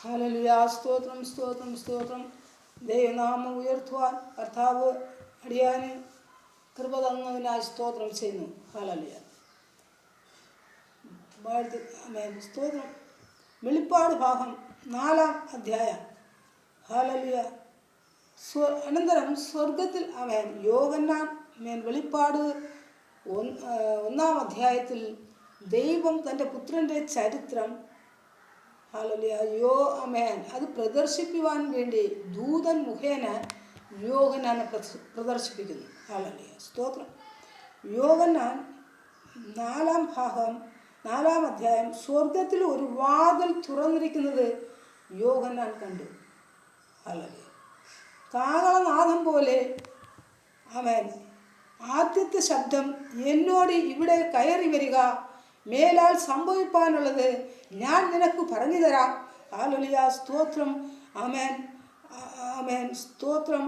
Hallelujah. സ്തോത്രം സ്തോത്രം സ്തോത്രം. ദൈവനാമം ഉയർത്തുവാൻ കർത്താവ് അടിയാന് കൃപ തന്നതിനായി സ്തോത്രം ചെയ്യുന്നു. ഹല്ലേലൂയ. സ്തോത്രം. വെളിപ്പാട് ഭാഗം 4-ാം അധ്യായം. ഹല്ലേലൂയ. അനന്തരം സ്വർഗത്തിൽ യോഹന്നാൻ വെളിപ്പാട് 1-ാം അധ്യായത്തിൽ ദൈവം തൻ്റെ പുത്രൻ്റെ ചരിത്രം അത് പ്രദർശിപ്പിക്കുവാൻ വേണ്ടി ദൂതൻ മുഖേന യോഹന്നാനെ പ്രദർശിപ്പിക്കുന്നു. ഹല്ലേലൂയ. സ്തോത്രം. യോഹന്നാൻ 4-ാം അധ്യായം സ്വർഗത്തിൽ ഒരു വാതിൽ തുറന്നിരിക്കുന്നത് യോഹന്നാൻ കണ്ടു. ഹല്ലേലൂയ. കാഹളനാദം പോലെ ആദ്യത്തെ ശബ്ദം എന്നോട് ഇവിടെ കയറി വരിക, മേലാൽ സംഭവിപ്പാനുള്ളത് ഞാൻ നിനക്ക് പറഞ്ഞു തരാം. ഹല്ലേലൂയ. സ്തോത്രം. ആമേൻ ആമേൻ സ്തോത്രം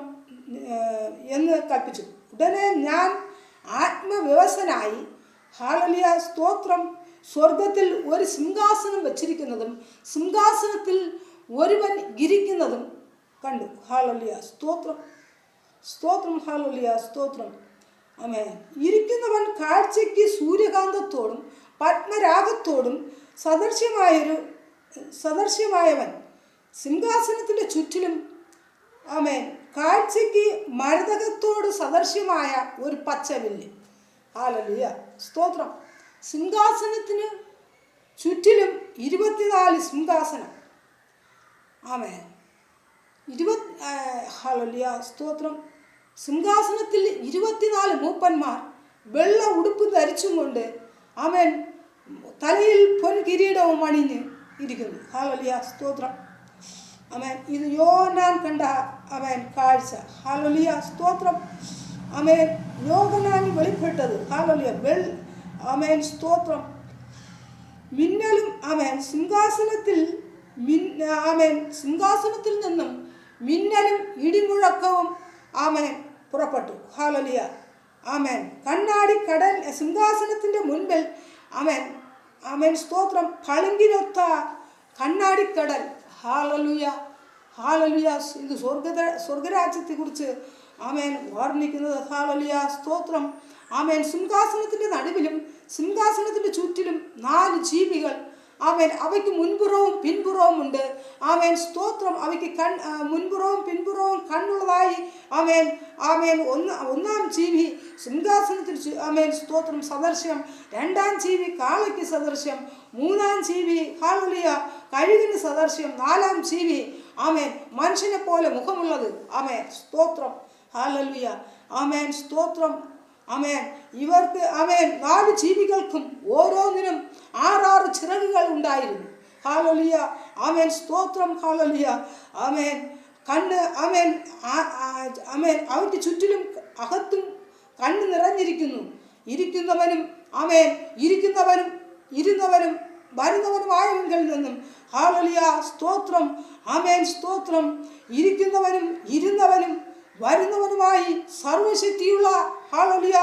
എന്ന് കൽപ്പിച്ചു. ഉടനെ ഞാൻ ആത്മവ്യവസ്ഥനായി. ഹല്ലേലൂയ. സ്തോത്രം. സ്വർഗത്തിൽ ഒരു സിംഹാസനം വച്ചിരിക്കുന്നതും സിംഹാസനത്തിൽ ഒരുവൻ ഇരിക്കുന്നതും കണ്ടു. ഹല്ലേലൂയ. സ്തോത്രം സ്തോത്രം. ഹല്ലേലൂയ. സ്തോത്രം. ആമേൻ. ഇരിക്കുന്നവൻ കാഴ്ചയ്ക്ക് സൂര്യകാന്തത്തോടും പത്മരാഗത്തോടും സദൃശ്യമായവൻ. സിംഹാസനത്തിൻ്റെ ചുറ്റിലും ആമേൻ കാഴ്ചയ്ക്ക് മരതകത്തോട് സദൃശ്യമായ ഒരു പച്ചവില്ല്. ഹല്ലേലൂയ. സ്തോത്രം. സിംഹാസനത്തിന് ചുറ്റിലും 24 സിംഹാസനം. ആമേൻ. ഹല്ലേലൂയ. സ്തോത്രം. സിംഹാസനത്തിൽ 24 മൂപ്പന്മാർ വെള്ള ഉടുപ്പ് ധരിച്ചും കൊണ്ട് ആമേൻ തലയിൽ പൊൻകിരീടവും അണിഞ്ഞ് ഇരിക്കുന്നു. ഹല്ലേലൂയ. സ്തോത്രം. ആമേൻ. ഇത് യോഹന്നാൻ കണ്ട കാഴ്ച. ഹല്ലേലൂയ. സ്തോത്രം. ആമേൻ. യോഹന്നാൻ വെളിപ്പെട്ടത്. ഹല്ലേലൂയ. ആമേൻ. സ്തോത്രം. മിന്നലും സിംഹാസനത്തിൽ നിന്നും മിന്നലും ഇടിമുഴക്കവും പുറപ്പെട്ടു. ഹല്ലേലൂയ. ആമേൻ. കണ്ണാടി കടൽ സിംഹാസനത്തിൻ്റെ മുൻപിൽ സ്തോത്രം പളുങ്കിനൊത്ത കണ്ണാടിക്കടൽ. ഹല്ലേലൂയ. ഹല്ലേലൂയ. ഇത് സ്വർഗരാജ്യത്തെ കുറിച്ച് വർണ്ണിക്കുന്നത്. ഹല്ലേലൂയ. സ്തോത്രം. സിംഹാസനത്തിൻ്റെ നടുവിലും സിംഹാസനത്തിൻ്റെ ചുറ്റിലും 4 ജീവികൾ. അവയ്ക്ക് മുൻപുറവും പിൻപുറവും ഉണ്ട്. സ്തോത്രം. അവയ്ക്ക് മുൻപുറവും പിൻപുറവും കണ്ണുള്ളതായി. ഒന്നാം ജീവി സിംഹാസനത്തിൽ സ്തോത്രം സദൃശ്യം. 2-ാം ജീവി കാളയ്ക്ക് സദൃശ്യം. 3-ാം ജീവി ഹല്ലേലൂയ കഴുകിന് സദൃശ്യം. 4-ാം ജീവി മനുഷ്യനെ പോലെ മുഖമുള്ളത്. സ്തോത്രം. ഹല്ലേലൂയ. സ്തോത്രം. ഇവർക്ക് 4 ജീവികൾക്കും ഓരോന്നിനും 6 ചിറകുകൾ ഉണ്ടായിരുന്നു. ഹല്ലേലൂയ. സ്തോത്രം. ഹല്ലേലൂയ. കണ്ണ് അവയ്ക്ക് ചുറ്റിലും അകത്തും കണ്ണ് നിറഞ്ഞിരിക്കുന്നു. ഇരിക്കുന്നവനും ഇരുന്നവനും വരുന്നവനുമായവങ്കിൽ നിന്നും. ഹല്ലേലൂയ. സ്തോത്രം. സ്തോത്രം. ഇരിക്കുന്നവനും ഇരുന്നവനും വരുന്നവനുമായി സർവശക്തിയുള്ള ഹല്ലേലൂയ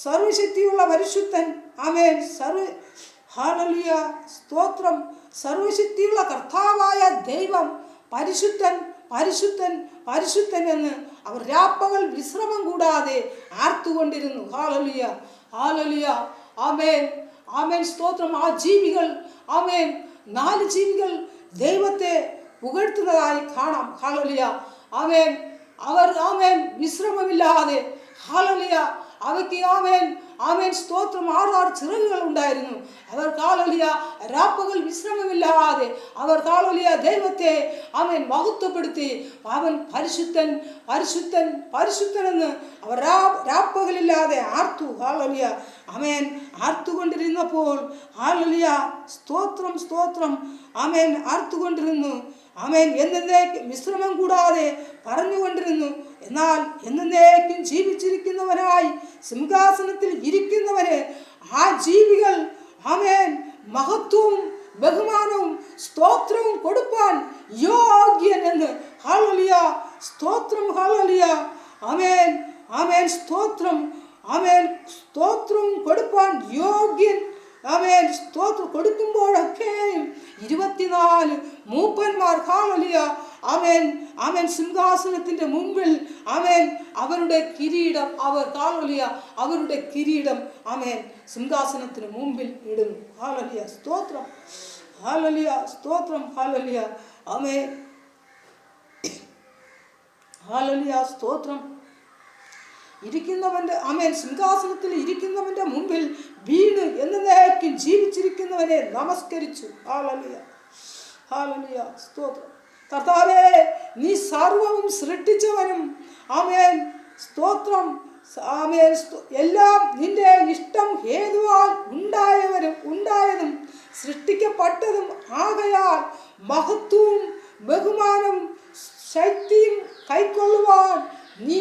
സർവശക്തിയുള്ള പരിശുദ്ധൻ. ഹല്ലേലൂയ. സ്തോത്രം. സർവശക്തിയുള്ള കർത്താവായ ദൈവം പരിശുദ്ധൻ പരിശുദ്ധൻ പരിശുദ്ധൻ എന്ന് അവർ രാപ്പകൽ വിശ്രമം കൂടാതെ ആർത്തുകൊണ്ടിരുന്നു. ഹല്ലേലൂയ. ഹല്ലേലൂയ. സ്തോത്രം. ആ ജീവികൾ 4 ജീവികൾ ദൈവത്തെ പുകഴ്ത്തുന്നതായി കാണാം. ഹല്ലേലൂയ. അവർ വിശ്രമമില്ലാതെ. ഹല്ലേലൂയ. അവയ്ക്ക് സ്തോത്രം 6 ചിറകുകൾ ഉണ്ടായിരുന്നു. അവർ ഹല്ലേലൂയ രാപ്പകൽ വിശ്രമമില്ലാതെ അവർ ഹല്ലേലൂയ ദൈവത്തെ മഹത്വപ്പെടുത്തി. പരിശുദ്ധൻ പരിശുദ്ധൻ പരിശുദ്ധൻ എന്ന് അവർ രാപ്പകലില്ലാതെ ആർത്തു. ഹല്ലേലൂയ. ആർത്തുകൊണ്ടിരുന്നപ്പോൾ ഹല്ലേലൂയ സ്തോത്രം സ്തോത്രം ആർത്തുകൊണ്ടിരുന്നു. എന്നേക്കും വിശ്രമം കൂടാതെ പറഞ്ഞുകൊണ്ടിരുന്നു. എന്നാൽ എന്നേക്കും ജീവിച്ചിരിക്കുന്നവനായി സിംഹാസനത്തിൽ ഇരിക്കുന്നവന് ആ ജീവികൾ മഹത്വവും ബഹുമാനവും സ്തോത്രവും കൊടുപ്പാൻ യോഗ്യൻ എന്ന്. ഹല്ലേലൂയ. സ്തോത്രം. ഹല്ലേലൂയ. സ്തോത്രം. സ്തോത്രം കൊടുപ്പാൻ യോഗ്യൻ ആമേൻ സ്തോത്രം കൊടുക്കുമ്പോഴൊക്കെയും 24 മൂപ്പന്മാർ ഹല്ലേലൂയ ആമേൻ ആമേൻ സിംഹാസനത്തിന്റെ മുമ്പിൽ ആമേൻ അവരുടെ കിരീടം ഹല്ലേലൂയ അവരുടെ കിരീടം ആമേൻ സിംഹാസനത്തിന് മുമ്പിൽ ഇടുന്നു. ഹല്ലേലൂയ സ്തോത്രം, ഹല്ലേലൂയ സ്തോത്രം, ഹല്ലേലൂയ ആമേൻ, ഹല്ലേലൂയ സ്തോത്രം. ഇരിക്കുന്നവന്റെ ആമേൻ സിംഹാസനത്തിൽ ഇരിക്കുന്നവന്റെ മുമ്പിൽ വീണ് എന്നേക്കും ജീവിച്ചിരിക്കുന്നവനെ നമസ്കരിച്ചു. ഹല്ലേലൂയ, ഹല്ലേലൂയ സ്തോത്രം. കർത്താവേ, നീ സർവവും സൃഷ്ടിച്ചവനും ആമേൻ സ്തോത്രം, ആമേൻ എല്ലാം നിന്റെ ഇഷ്ടം ഹേതുവാൽ ഉണ്ടായതും സൃഷ്ടിക്കപ്പെട്ടതും ആകയാൽ മഹത്വവും ബഹുമാനവും ശക്തിയും കൈക്കൊള്ളുവാൻ നീ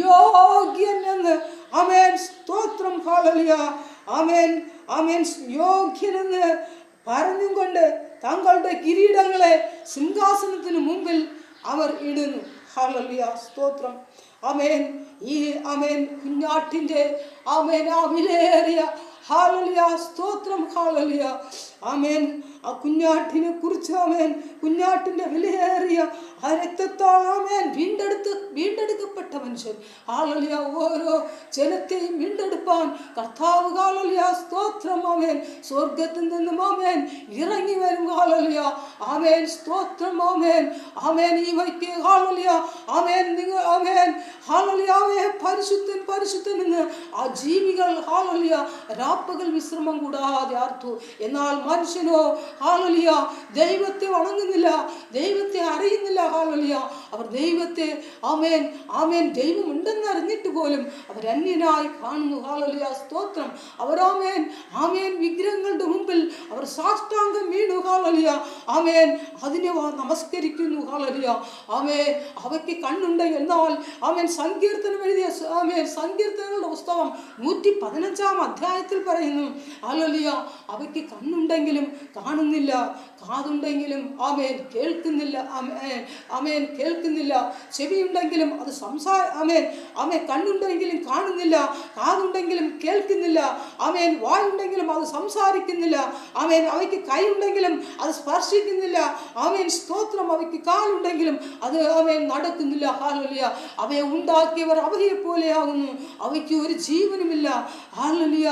യോഗ്യൻ എന്ന് ആമേൻ സ്തോത്രം. ഹല്ലേലൂയ ആമേൻ, ആമേൻ യോഗ്യനെന്ന് പറഞ്ഞും കൊണ്ട് തങ്ങളുടെ കിരീടങ്ങളെ സിംഹാസനത്തിന് മുമ്പിൽ അവർ ഇടുന്നു. ഹല്ലേലൂയ സ്തോത്രം. ആമേൻ, ഈ ആമേൻ കുഞ്ഞാട്ടിൻ്റെ ആമേൻ ആ വിലയേറിയ ഹല്ലേലൂയ സ്തോത്രം, ഹല്ലേലൂയ ആമേൻ ആ കുഞ്ഞാട്ടിനെ കുറിച്ച് ആമേൻ കുഞ്ഞാട്ടിൻ്റെ വിലയേറിയ ആ രക്തത്താൽ ആമേൻ വീണ്ടെടുക്കപ്പെട്ട മനുഷ്യൻ ഹല്ലേലൂയ ഓരോ ജനത്തെയും വീണ്ടെടുപ്പാൻ കർത്താവ് ഹല്ലേലൂയ സ്തോത്രം ആമേൻ സ്വർഗ്ഗത്തിൽ നിന്നും ആമേൻ ഇറങ്ങി വരും. ഹല്ലേലൂയ ആമേൻ സ്തോത്രം, ആമേൻ ആമേൻ ഈ വൈക്ക് ഹല്ലേലൂയ ആമേൻ നിങ്ങൾ ആമേൻ ഹല്ലേലൂയ ആമേൻ പരിശുദ്ധൻ പരിശുദ്ധൻ എന്ന് ആ ജീവികൾ ഹല്ലേലൂയ രാപ്പകൽ വിശ്രമം കൂടാതെ ആർത്തു. എന്നാൽ മനുഷ്യനോ ഹല്ലേലൂയ ദൈവത്തെ വണങ്ങുന്നില്ല, ദൈവത്തെ അറിയുന്നില്ല. ഹല്ലേലൂയ അവർ ദൈവത്തെ ആമേൻ ആമേൻ ദൈവമുണ്ടെന്ന് അറിഞ്ഞിട്ട് പോലും അവർ അന്യനായി കാണുന്നു. ഹല്ലേലൂയ സ്തോത്രം. അവർ ആമേൻ ആമേൻ വിഗ്രഹങ്ങളുടെ മുമ്പിൽ അവർ സാഷ്ടാംഗം വീണു. ഹല്ലേലൂയ ആമേൻ അതിനെ നമസ്കരിക്കുന്നു. ഹല്ലേലൂയ ആമേൻ അവയ്ക്ക് കണ്ണുണ്ടെങ്കിൽ എന്നാൽ ആമേൻ സങ്കീർത്തനം എഴുതിയ ആമേൻ സങ്കീർത്തനങ്ങളുടെ പുസ്തകം 115 അധ്യായത്തിൽ പറയുന്നു ഹല്ലേലൂയ അവയ്ക്ക് കണ്ണുണ്ടെങ്കിലും കാണുന്നില്ല, കാതുണ്ടെങ്കിലും ആമേൻ കേൾക്കുന്നില്ല, ആമേൻ കേൾക്കുന്നില്ല, ചെവിയുണ്ടെങ്കിലും അത് ആമേൻ ആമേൻ കണ്ണുണ്ടെങ്കിലും കാണുന്നില്ല, കാതുണ്ടെങ്കിലും കേൾക്കുന്നില്ല, ആമേൻ വായുണ്ടെങ്കിലും അത് സംസാരിക്കുന്നില്ല, ആമേൻ അവയ്ക്ക് കൈയുണ്ടെങ്കിലും അത് സ്പർശിക്കുന്നില്ല, ആമേൻ സ്തോത്രം അവയ്ക്ക് കാലുണ്ടെങ്കിലും അത് ആമേൻ നടക്കുന്നില്ല. ഹല്ലേലൂയ അവയെ ഉണ്ടാക്കിയവർ അവയെ പോലെയാകുന്നു, അവയ്ക്ക് ഒരു ജീവനുമില്ല. ഹല്ലേലൂയ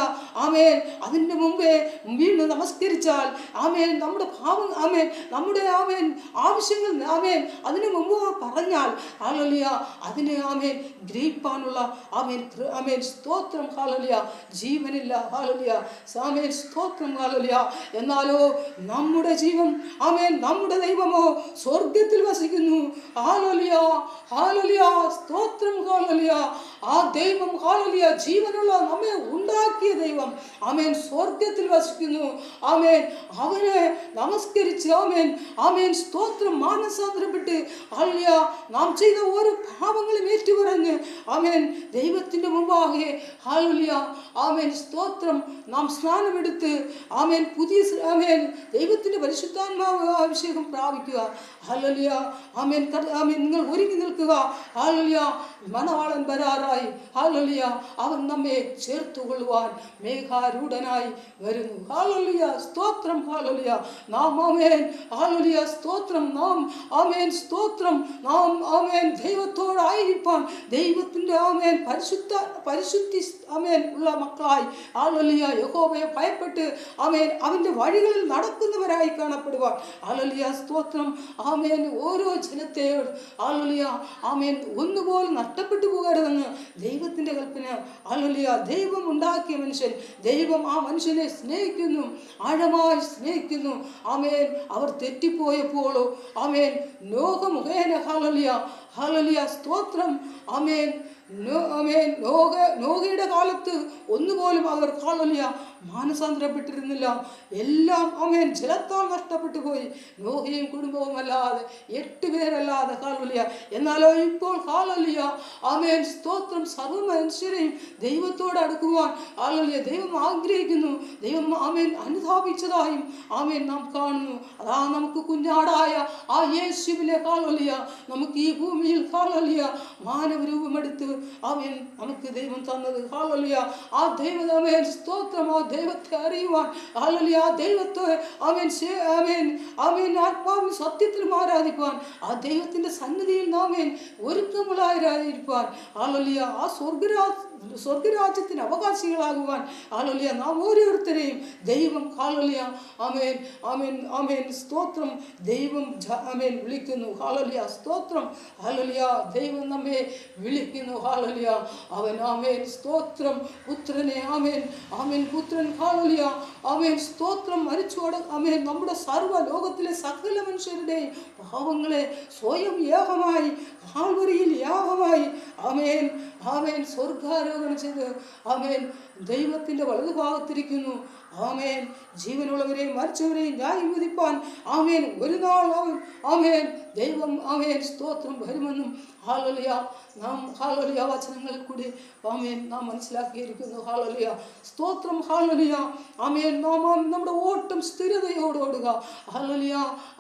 ആമേൻ അതിൻ്റെ മുമ്പേ വീണ് നമസ്കരിച്ചാൽ ആമേൻ നമ്മുടെ ഭാവം ആമേൻ നമ്മുടെ ആമേൻ ആവശ്യങ്ങൾ ആമേൻ അതിനു മുമ്പ് പറഞ്ഞാൽ ഹല്ലേലൂയ അതിനെ ആമേൻ ഗ്രഹിപ്പാനുള്ള ആമേൻ ആമേൻ സ്തോത്രം. ഹല്ലേലൂയ ജീവനില്ല. ഹല്ലേലൂയ ആമേൻ സ്തോത്രം. ഹല്ലേലൂയ എന്നാലോ നമ്മുടെ ജീവൻ ആമേൻ നമ്മുടെ ദൈവമോ സ്വർഗ്ഗത്തിൽ വസിക്കുന്നു. ഹല്ലേലൂയ ഹല്ലേലൂയ സ്തോത്രം. ഹല്ലേലൂയ ആ ദൈവം ഹല്ലേലൂയ ജീവനുള്ള നമ്മെ ഉണ്ടാക്കിയ ദൈവം ആമേൻ സ്വർഗ്ഗത്തിൽ വസിക്കുന്നു. ആമേൻ അവനെ നമസ്കരിച്ച് ആമേൻ ആമേൻ സ്തോത്രം മാനസാന്തരപ്പെട്ട് ഹല്ലേലൂയ നാം ചെയ്ത ഓരോ പാപങ്ങളും ഏറ്റുപറഞ്ഞ് ആമേൻ ദൈവത്തിൻ്റെ മുമ്പാകെ ഹല്ലേലൂയ ആമേൻ സ്തോത്രം നാം സ്നാനമെടുത്ത് ആമേൻ പുതിയ ആമേൻ ദൈവത്തിൻ്റെ പരിശുദ്ധാത്മാവ് അഭിഷേകം പ്രാപിക്കുക. ഹല്ലേലൂയ ആമേൻ ആമേൻ നിങ്ങൾ ഒരുങ്ങി നിൽക്കുക. ഹല്ലേലൂയ മണവാളൻ വരാറായി. ഹല്ലേലൂയ അവൻ നമ്മെ ചേർത്തുകൊള്ളുവാൻ മേഘാരൂഢനായി വരുന്നു. ഹല്ലേലൂയ സ്തോത്രം. ഹല്ലേലൂയ നാം ആമേൻ ഹല്ലേലൂയ സ്തോത്രം നാം ആമേൻ സ്തോത്രം നാം ആമേൻ ദൈവത്തോടായിരിക്കാൻ ദൈവത്തിൻ്റെ ആമേൻ പരിശുദ്ധി ആമേൻ ഉള്ള മക്കളായി ഹല്ലേലൂയ യഹോവയെ ഭയപ്പെട്ട് ആമേൻ അവൻ്റെ വഴികളിൽ നടക്കുന്നവരായി കാണപ്പെടുവാൻ ഹല്ലേലൂയ സ്തോത്രം. ആമേൻ ഓരോ ജനത്തെയോട് ഹല്ലേലൂയ ആമേൻ ഒന്നുപോലും നഷ്ടപ്പെട്ടു പോകരുതെന്ന് ദൈവത്തിൻ്റെ കൽപ്പന. ഹല്ലേലൂയ ദൈവം ഉണ്ടാക്കിയ മനുഷ്യൻ ദൈവം ആ മനുഷ്യനെ സ്നേഹിക്കുന്നു, ആഴമായി സ്നേഹിക്കുന്നു. ആമേൻ അവർ തെറ്റിപ്പോയപ്പോഴോ ആമേൻ നോഹ മുഖേന ഹല്ലേലൂയ ഹല്ലേലൂയ സ്തോത്രം ആമേൻ ആമേൻ നോഹയുടെ കാലത്ത് ഒന്നുപോലും അവർ ഹല്ലേലൂയ മാനസാന്തരപ്പെട്ടിരുന്നില്ല. എല്ലാം ആമേൻ ജലത്താൽ നഷ്ടപ്പെട്ടു പോയി. നോഹയും കുടുംബവും അല്ലാതെ 8 പേരല്ലാതെ ഹല്ലേലൂയ. എന്നാലോ ഇപ്പോൾ ഹല്ലേലൂയ ആമേൻ സ്തോത്രം സർവ്വ മനുഷ്യരെയും ദൈവത്തോട് അടുക്കുവാൻ ഹല്ലേലൂയ ദൈവം ആഗ്രഹിക്കുന്നു. ദൈവം ആമേൻ അനുതാപിച്ചതായും ആമേൻ നാം കാണുന്നു. അതാ നമുക്ക് കുഞ്ഞാടായ ആ യേശുവിനെ ഹല്ലേലൂയ നമുക്ക് ഈ ഭൂമിയിൽ ഹല്ലേലൂയ മാനവരൂപമെടുത്ത് അവൻ നമുക്ക് ദൈവം തന്നത്. ഹല്ലേലൂയ. ആ ദൈവം അവൻ സ്തോത്രം, ആ ദൈവത്തെ അറിയുവാൻ, ഹല്ലേലൂയ, ആ ദൈവത്തെ അവൻ ആത്മാവിൽ സത്യത്തിലും ആരാധിക്കുവാൻ, ആ ദൈവത്തിൻ്റെ സന്നിധിയിൽ നാം ഒരുക്കമുള്ളവരായിരിക്കാൻ, ഹല്ലേലൂയ, ആ സ്വർഗരാജ്യത്തിന് അവകാശികളാകുവാൻ, ഹല്ലേലൂയ, നാം ഓരോരുത്തരെയും ദൈവം, ഹല്ലേലൂയ, ആമേൻ ആമേൻ ആമേൻ സ്തോത്രം, ദൈവം ആമേൻ വിളിക്കുന്നു. ഹല്ലേലൂയ, സ്തോത്രം, ഹല്ലേലൂയ, ദൈവം നമ്മെ വിളിക്കുന്നു. ഹല്ലേലൂയ, അവൻ ആമേൻ സ്തോത്രം, പുത്രനെ ആമേൻ ആമേൻ പുത്രൻ, ഹല്ലേലൂയ, ആമേൻ സ്തോത്രം, ആമേൻ നമ്മുടെ സർവ്വ ലോകത്തിലെ സകല മനുഷ്യരുടെയും പാവങ്ങളെ സ്വയം യാഗമായി, കാൽവരിയിൽ യാഗമായി ആമേൻ ആമേൻ സ്വർഗാരോഹണം ചെയ്ത് ആമേൻ ദൈവത്തിൻ്റെ വലതുഭാഗത്തിരിക്കുന്നു. ആമേൻ ജീവനുള്ളവരെയും മരിച്ചവരെയും ന്യായം വിധിപ്പാൻ ആമേൻ ഒരു നാൾ ആമേൻ ദൈവം ആമേൻ സ്തോത്രം വരുമെന്നും, ഹല്ലേലൂയ, നാം ഹല്ലേലൂയ വചനങ്ങളിൽ കൂടി ആമേൻ നാം മനസ്സിലാക്കിയിരിക്കുന്നു. ഹല്ലേലൂയ, സ്തോത്രം, ഹല്ലേലൂയ, ആമേൻ നമ്മുടെ ഓട്ടം സ്ഥിരതയോടോടുക. ഹല്ലേലൂയ,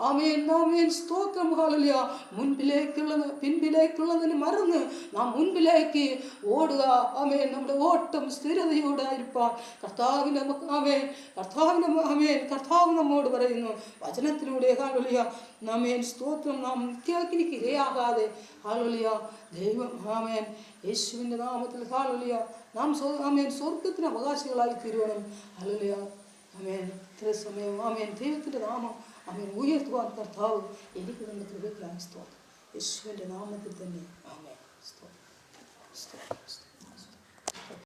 ആമേൻ ആമേൻ സ്തോത്രം, ഹല്ലേലൂയ, പിൻപിലേക്കുള്ളതിന് മറന്ന് നാം മുൻപിലേക്ക് ഓടുക. ആമേൻ നമ്മുടെ ഓട്ടം സ്ഥിരതയോടായിരിക്കാൻ കർത്താവിൻ്റെ ആമേൻ കർത്താവ് നമ്മോട് പറയുന്നു വചനത്തിലൂടെ. ഹല്ലേലൂയ, ആമേൻ സ്തോത്രം, നാം നിത്യാഗ്നിക്ക് ഇരയാകാതെ, ഹല്ലേലൂയ, ദൈവം ആമേൻ യേശുവിൻ്റെ നാമത്തിൽ, ഹല്ലേലൂയ, നാം ആമേൻ സ്വർഗത്തിന് അവകാശികളായി തീരുവണം. ഹല്ലേലൂയ, ആമേൻ ഇത്ര സമയം ആമേൻ ദൈവത്തിൻ്റെ നാമം ആമേൻ ഉയർത്തുവാൻ കർത്താവ് എനിക്ക് തന്ന കൃപയ്ക്കായി സ്തോത്രം. യേശുവിൻ്റെ നാമത്തിൽ തന്നെ ആമേൻ. സ്തോത്രം.